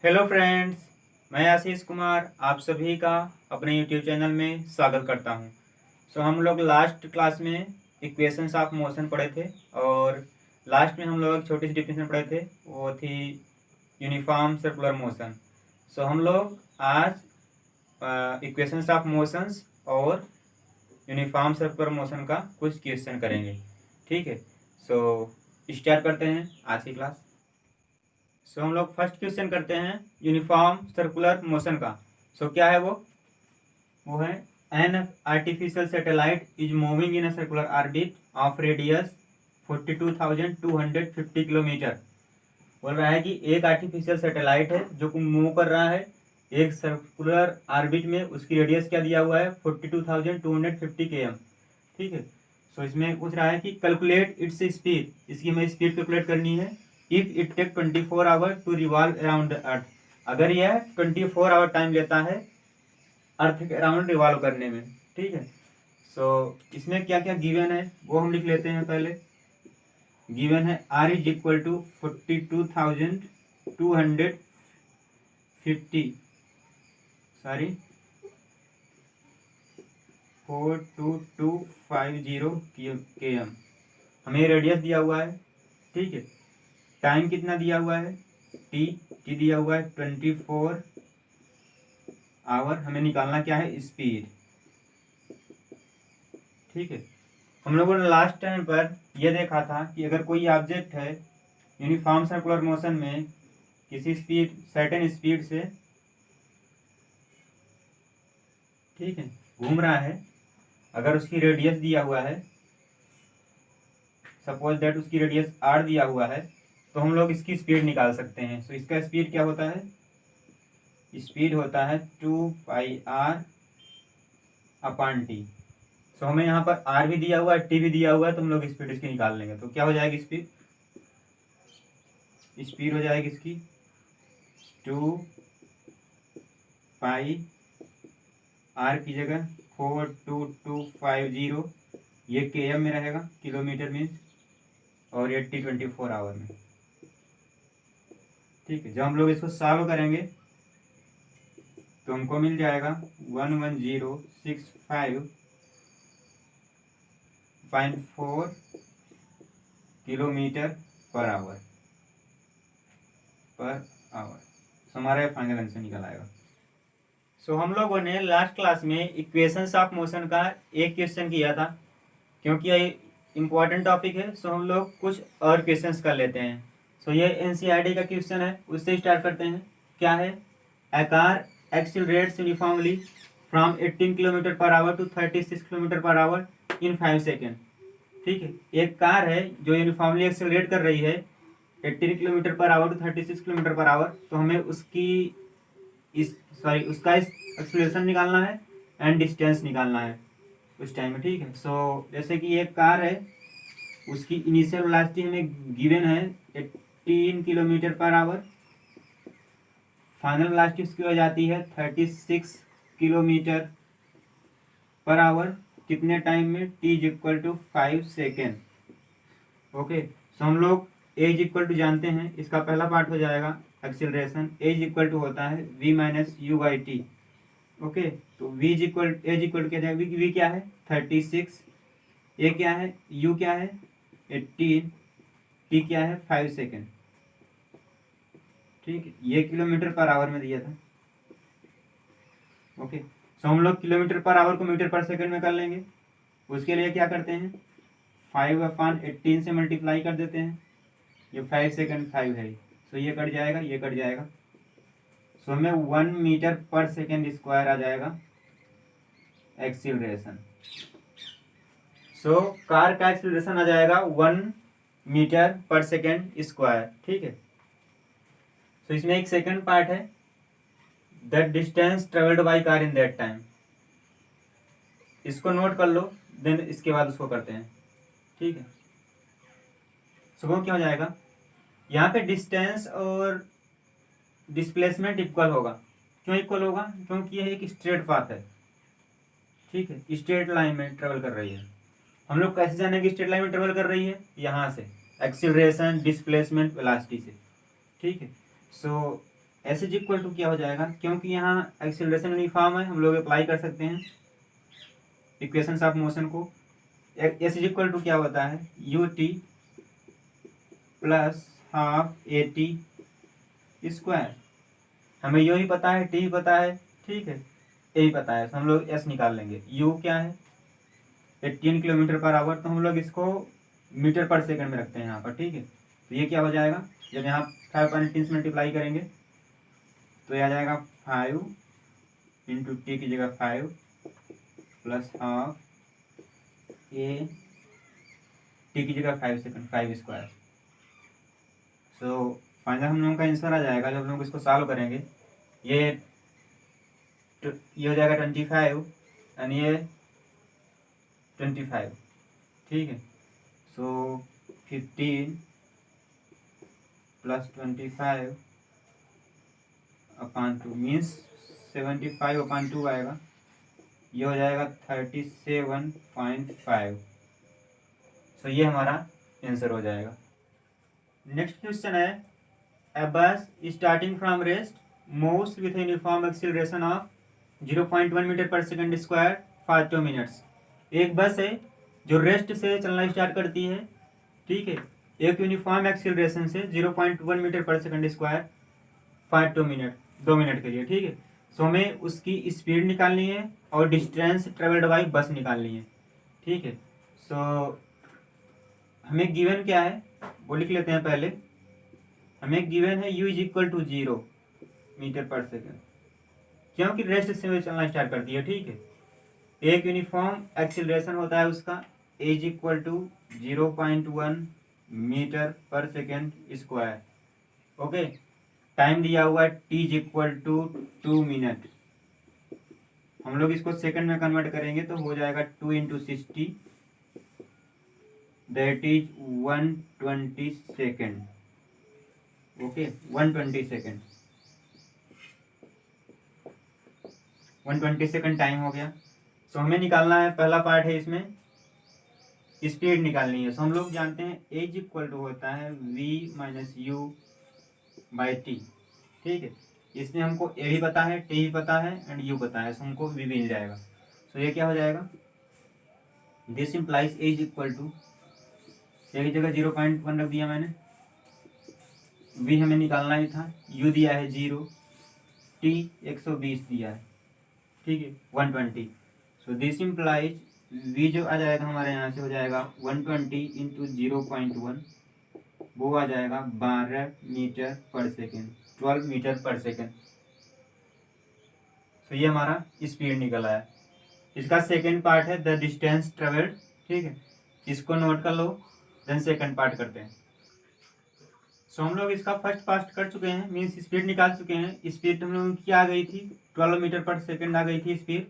Hello friends, मैं आशीष कुमार आप सभी का अपने यूट्यूब चैनल में स्वागत करता हूं। हम लोग लास्ट क्लास में इक्वेशंस ऑफ मोशन पढ़े थे और लास्ट में हम लोग एक छोटी सी डिफिनेशन पढ़े थे, वो थी यूनिफॉर्म सर्कुलर मोशन। हम लोग आज इक्वेशंस ऑफ मोशंस और यूनिफॉर्म सर्कुलर मोशन का कुछ क्वेश्चन करेंगे। ठीक है, स्टार्ट करते हैं आज की क्लास। हम लोग फर्स्ट क्वेश्चन करते हैं यूनिफॉर्म सर्कुलर मोशन का। क्या है वो है an artificial satellite is moving in a circular orbit of radius 42,250 kilometre. बोल रहा है कि एक आर्टिफिशियल सैटेलाइट है जो मूव कर रहा है एक सर्कुलर ऑर्बिट में। उसकी रेडियस क्या दिया हुआ है 42,250 km। ठीक है, इसमें पूछ रहा है कि कैलकुलेट इट्स स्पीड, इसकी हमें स्पीड कैलकुलेट करनी है। If it take 24 hour to revolve around the earth, अगर यह 24 आवर टाइम लेता है अर्थ के अराउंड रिवॉल्व करने में। ठीक है, इसमें क्या क्या गिवन है वो हम लिख लेते हैं। पहले गिवन है r is equal to 42,250 sorry 42,250 km हमें रेडियस दिया हुआ है। ठीक है, टाइम कितना दिया हुआ है टी दिया हुआ है 24 आवर। हमें निकालना क्या है स्पीड। ठीक है, हम लोगों ने लास्ट टाइम पर यह देखा था कि अगर कोई ऑब्जेक्ट है यूनिफॉर्म सर्कुलर मोशन में किसी स्पीड सर्टेन स्पीड से, ठीक है, घूम रहा है, अगर उसकी रेडियस दिया हुआ है, सपोज दैट उसकी रेडियस आर दिया हुआ है, तो हम लोग इसकी स्पीड निकाल सकते हैं। इसका स्पीड क्या होता है, स्पीड होता है 2πr अपॉन टी। हमें यहाँ पर आर भी दिया हुआ है टी भी दिया हुआ है, तो हम लोग स्पीड इसकी निकाल लेंगे। तो क्या हो जाएगी स्पीड, स्पीड हो जाएगी इसकी 2πr की जगह 42,250, ये km में रहेगा, किलोमीटर मीन्स, और 24 आवर में। ठीक है, जब हम लोग इसको सॉल्व करेंगे तो हमको मिल जाएगा 11,065.4 किलोमीटर पर आवर हमारा फाइनल आंसर निकल आएगा। हम लोगों ने लास्ट क्लास में इक्वेशंस ऑफ मोशन का एक क्वेश्चन किया था। क्योंकि ये इम्पोर्टेंट टॉपिक है, हम लोग कुछ और क्वेश्चंस कर लेते हैं। ये एनसीईआरटी का क्वेश्चन है, उससे स्टार्ट करते हैं। क्या है, a car accelerates uniformly from 18 kilometre per hour to 36 kilometre per hour in 5 second. ठीक है, एक कार है जो यूनिफॉर्मली एक्सिलरेट कर रही है 18 kilometre per hour to 36 kilometre per hour. तो हमें उसका एक्सीलरेशन निकालना है एंड डिस्टेंस निकालना है उस टाइम में। ठीक है, जैसे कि एक कार है, उसकी इनिशियल वेलोसिटी हमें गिवन है 18 kilometre per our, final velocity उसकी हो जाती है 36 किलोमीटर पर आवर। कितने टाइम में, t is equal to 5 second. Okay, हम लोग a इज इक्वल टू जानते हैं, इसका पहला पार्ट हो जाएगा acceleration. a is equal to होता है v minus u by t. Okay, तो v इज इक्वल क्या जाएगा, v क्या है 36, a क्या है, u क्या है 18, t क्या है 5 सेकेंड। ठीक है, ये किलोमीटर पर आवर में दिया था। ओके, हम लोग किलोमीटर पर आवर को मीटर पर सेकंड में कर लेंगे। उसके लिए क्या करते हैं, 5/18 से मल्टीप्लाई कर देते हैं। ये 5 सेकेंड 5 है, ये कट जाएगा, ये कट जाएगा। हमें 1 मीटर पर सेकेंड स्क्वायर आ जाएगा एक्सीलरेशन। कार का एक्सीलरेशन आ जाएगा 1 मीटर पर सेकेंड स्क्वायर। ठीक है, इसमें एक सेकंड पार्ट है, the distance travelled by car in that time. इसको नोट कर लो, देन इसके बाद उसको करते हैं। ठीक है, वो क्या हो जाएगा, यहाँ पे डिस्टेंस और डिस्प्लेसमेंट इक्वल होगा। क्यों इक्वल होगा, क्योंकि यह एक स्ट्रेट पाथ है। ठीक है, स्ट्रेट लाइन में ट्रेवल कर रही है। हम लोग कैसे जानेंगे स्ट्रेट लाइन में ट्रेवल कर रही है, यहाँ से एक्सीलरेशन डिस्प्लेसमेंट वेलोसिटी से। ठीक है, एस इज इक्वल टू क्या हो जाएगा, क्योंकि यहाँ एक्सीलरेशन यूनिफॉर्म है, हम लोग अप्लाई कर सकते हैं इक्वेशंस ऑफ मोशन को। एस इज इक्वल टू क्या होता है, you t plus half a t square. हमें यू ही पता है, टी ही पता है, ठीक है, ए ही पता है, तो हम लोग एस निकाल लेंगे। यू क्या है 18 किलोमीटर पर आवर, तो हम लोग इसको मीटर पर सेकंड में रखते हैं यहाँ पर, ठीक है। तो ये क्या हो जाएगा, जब यहाँ 5.3 से मल्टीप्लाई करेंगे तो ये आ जाएगा 5 इंटू टी की जगह 5 प्लस हाफ ए टी की जगह 5 सेकंड 5 स्क्वायर। सो फाइनल हम लोगों का आंसर आ जाएगा, जब हम लोग इसको सॉल्व करेंगे, ये हो जाएगा 25 एंड ये 25, ठीक है। सो 15 प्लस 25 अपॉन 2 मीन्स 75 अपॉन 2 आएगा, ये हो जाएगा 37.5। सो ये हमारा आंसर हो जाएगा। नेक्स्ट क्वेश्चन है, a bus starting from rest moves with a uniform acceleration of 0.1 metre per second square for 2 minutes. एक बस है जो रेस्ट से चलना स्टार्ट करती है, ठीक है, एक यूनिफॉर्म एक्सीलरेशन से 0.1 metre per second square for 2 minute, 2 minute के लिए, ठीक है। सो हमें उसकी स्पीड निकालनी है और डिस्टेंस ट्रेवल्ड बाई बस निकालनी है, ठीक है। सो हमें गिवन क्या है वो लिख लेते हैं पहले। हमें गिवन है u is equal to 0 metre per second, क्योंकि रेस्ट से चलना स्टार्ट करती है, ठीक है। एक यूनिफॉर्म एक्सीलरेशन होता है उसका, a is equal to 0.1 metre per second square, okay. Time दिया हुआ है t is equal to 2 minute. हम लोग इसको सेकंड में कन्वर्ट करेंगे तो हो जाएगा 2 into 60, that is 120 second, okay. 120 second, 120 second time हो गया। सो हमें निकालना है, पहला पार्ट है इसमें स्पीड निकालनी है। सो हम लोग जानते हैं ए इज इक्वल टू होता है v minus u by T, ठीक है। इसमें हमको ए भी पता है, टी भी पता है एंड यू पता है, सो हमको वी मिल जाएगा। सो ये क्या हो जाएगा, this implies a is equal to, a की जगह 0.1 रख दिया मैंने, v हमें निकालना ही था, u दिया है 0, t 120 दिया है, ठीक है, 120। सो दिस इम्प्लाइज v जो आ जाएगा हमारे यहाँ से हो जाएगा 120 इंटू 0.1, वो आ जाएगा 12 metre per second, 12 metre per second. तो ये हमारा स्पीड निकल आया। इसका सेकेंड पार्ट है द डिस्टेंस ट्रेवल्ड, ठीक है, इसको नोट कर लो, देन सेकेंड पार्ट करते हैं। सो हम लोग इसका फर्स्ट पार्ट कर चुके हैं, मीन्स स्पीड निकाल चुके हैं। स्पीड हम लोग की आ गई थी 12 मीटर पर सेकेंड आ गई थी स्पीड,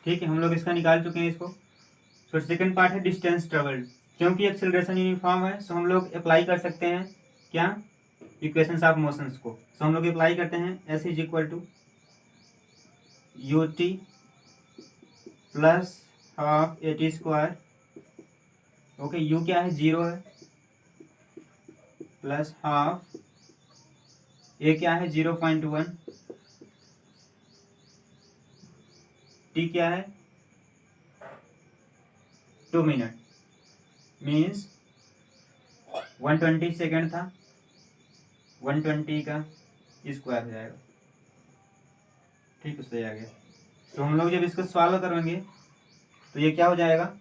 ठीक है, हम लोग इसका निकाल चुके हैं इसको। सो सेकेंड पार्ट है डिस्टेंस ट्रेवल्ड, क्योंकि एक्सेलरेशन यूनिफॉर्म है, सो हम लोग अप्लाई कर सकते हैं क्या, इक्वेशंस ऑफ मोशंस को। सो हम लोग अप्लाई करते हैं, s is equal to u t plus half a t square, okay. U क्या है 0 है, प्लस हाफ ए क्या है 0.1, टी क्या है 2 मिनट, मीन्स 120 सेकेंड था, 120 का स्क्वायर हो जाएगा, ठीक है, सही आ गया। तो हम लोग जब इसको सॉल्व करेंगे तो ये क्या हो जाएगा,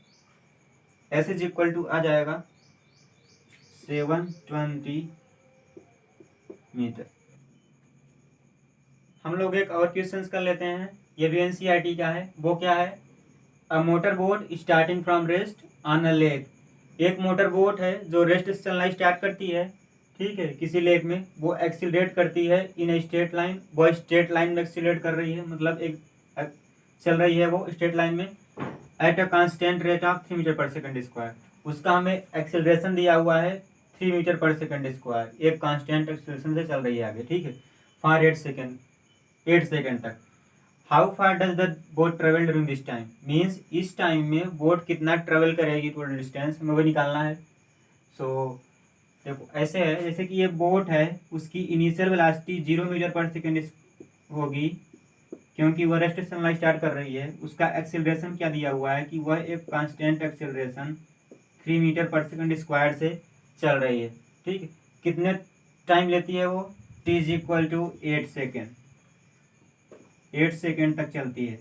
एस इज इक्वल टू आ जाएगा 720 मीटर। हम लोग एक और क्वेश्चन कर लेते हैं, ये भी एनसीईआरटी का है। वो क्या है, a motor boat starting from rest on a lake. एक मोटर बोट है जो रेस्ट से चलना स्टार्ट करती है, ठीक है, किसी लेक में, वो एक्सीलरेट करती है इन ए स्ट्रेट लाइन, वो स्ट्रेट लाइन में एक्सीलरेट कर रही है, मतलब एक चल रही है वो स्ट्रेट लाइन में at a constant rate of 3 metre per second square. उसका हमें एक्सेलरेशन दिया हुआ है 3 मीटर पर सेकंड स्क्वायर, एक कांस्टेंट एक्सेलरेशन से चल रही है आगे, ठीक है, फॉर 8 सेकंड तक। How far does the boat travel during this time, means इस टाइम में बोट कितना ट्रेवल करेगी टोटल डिस्टेंस हमें वो निकालना है। सो देखो ऐसे है, जैसे कि ये बोट है, उसकी initial velocity 0 metre per second होगी, क्योंकि वह रेस्ट चलना स्टार्ट कर रही है। उसका एक्सेलरेशन क्या दिया हुआ है कि वह एक constant acceleration 3 metre per second square से चल रही है। ठीक है, कितने टाइम लेती है वो? t is equal to 8 second, 8 second तक चलती है।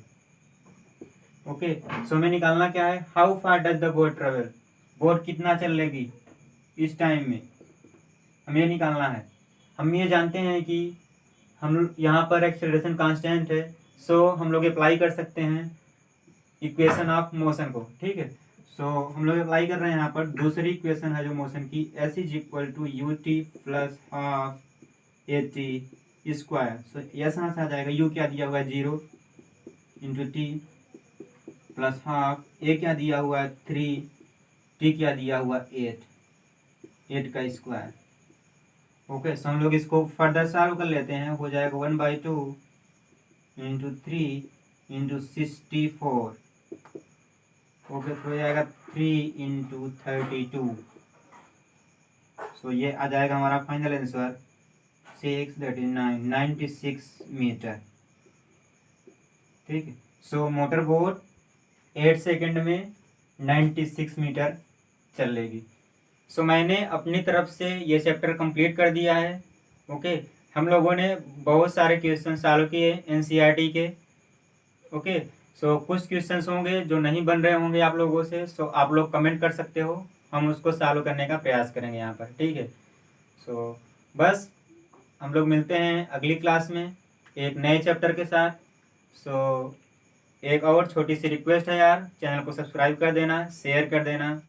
ओके, सो हमें निकालना क्या है, how far does the boat travel, boat कितना चल लेगी इस टाइम में, हमें ये निकालना है। हम ये जानते हैं कि हम यहाँ पर एक्सेलरेशन कांस्टेंट है, सो हम लोग अप्लाई कर सकते हैं इक्वेशन ऑफ मोशन को। ठीक है, सो हम लोग अप्लाई कर रहे हैं यहाँ पर दूसरी इक्वेशन है जो मोशन की, s is equal to u t plus half a t square. So yes यहाँ से आ जाएगा, u क्या दिया हुआ है 0 इंटू टी प्लस हाफ, ए क्या दिया हुआ है 3, टी क्या दिया हुआ 8 का स्क्वायर। ओके, सो हम लोग इसको फर्दर सॉल्व कर लेते हैं, हो जाएगा 1/2 इंटू 3 इंटू 64। ओके, तो हो जाएगा 3 इंटू 32। सो ये आ जाएगा हमारा final answer 6, that is 96 metre. ठीक है, सो मोटर बोट 8 सेकेंड में 96 मीटर चलेगी। सो मैंने अपनी तरफ से ये चैप्टर कंप्लीट कर दिया है। ओके, हम लोगों ने बहुत सारे क्वेश्चन सॉल्व किए एनसीईआरटी के। ओके, सो कुछ क्वेश्चंस होंगे जो नहीं बन रहे होंगे आप लोगों से, सो आप लोग कमेंट कर सकते हो, हम उसको सॉल्व करने का प्रयास करेंगे यहाँ पर। ठीक है, सो बस हम लोग मिलते हैं अगली क्लास में एक नए चैप्टर के साथ। सो एक और छोटी सी रिक्वेस्ट है यार, चैनल को सब्सक्राइब कर देना, शेयर कर देना।